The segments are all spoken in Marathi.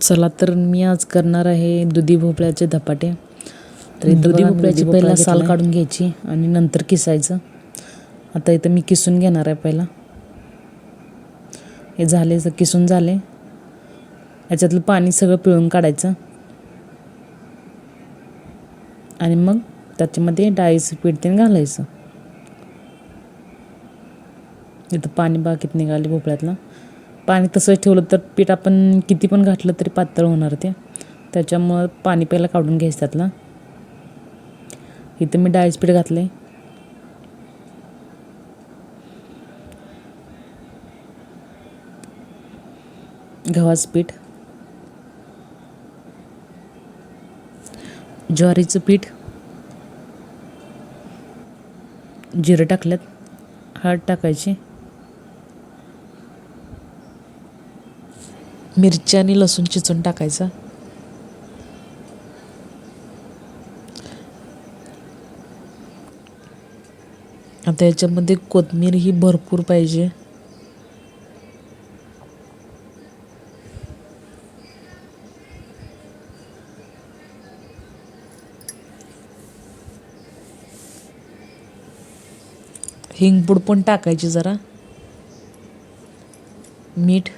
चला तर मी आज करणार आहे दुधी भोपळ्याचे धपाटे. तर इथं दुधी भोपळ्याची पहिला साल काढून घ्यायची आणि नंतर किसायचं. आता इथं मी किसून घेणार आहे पहिला. हे झाले किसून झाले. याच्यातलं पाणी सगळं पिळून काढायचं आणि मग त्याच्यामध्ये डाळीचं पीठ ते घालायचं. इथं पाणी बाकीत निघाले भोपळ्यातलं. पाणी तसंच ठेवलं तर पीठ आपण किती पण घातलं तरी पातळ होणार ते. त्याच्यामुळं पाणी पहिला काढून घ्यायचं त्यातलं. इथं मी डाळीचं पीठ घातलं, गव्हाचं पीठ, ज्वारीचं पीठ, जिरं टाकल्यात, हळद टाकायची, मिरची आणि लसूण चिचून टाकायचा. आता याच्यामध्ये कोथिंबीर ही भरपूर पाहिजे. हिंगपूड पण टाकायची जरा, मीठ,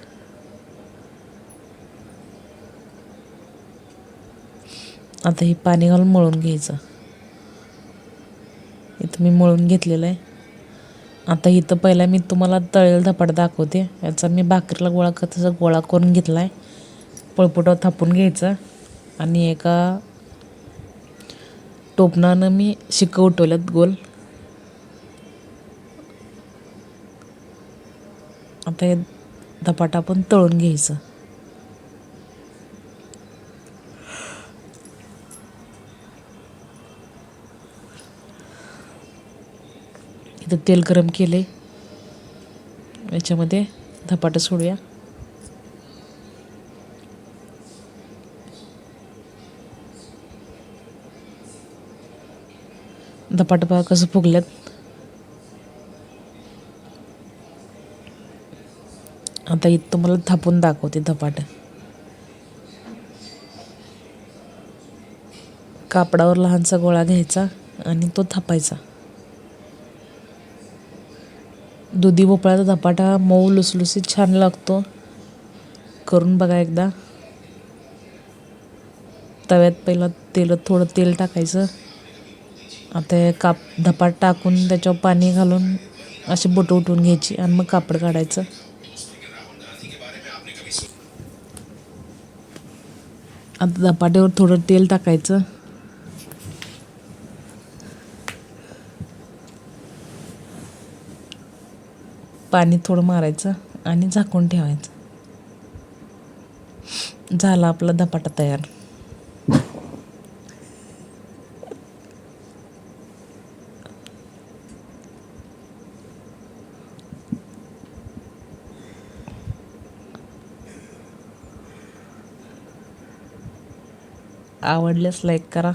आता हे पाणी घालून मळून घ्यायचं. इथं मी मळून घेतलेलं आहे. आता इथं पहिला मी तुम्हाला तळलेला धपाट दाखवते. याचा मी भाकरीला गोळा तसा गोळा करून घेतला आहे. पळपुटावर थापून घ्यायचा आणि एका टोपणानं मी शिकं उठवल्यात गोल. आता हे धपाटा आपण तळून घ्यायचं. इथं तेल गरम केले, याच्यामध्ये धपाटा सोडूया. धपाटा बघा कसं फुगल्यात. आता इथं तुम्हाला थापून दाखवते धपाटा. कापडावर लहानसा गोळा घ्यायचा आणि तो थापायचा. दुधी भोपळ्याचा धपाटा मऊ लुसलुसीत छान लागतो. करून बघा एकदा. तव्यात पहिला थोडं तेल टाकायचं. आता धपाट टाकून त्याच्यावर पाणी घालून असे बोटं उठवून घ्यायची आणि मग कापड काढायचं. आता धपाट्यावर थोडं तेल टाकायचं. पाणी थोडं मारायचं आणि झाकून ठेवायचं. झाला आपला धपाटा तयार. आवडल्यास लाईक करा.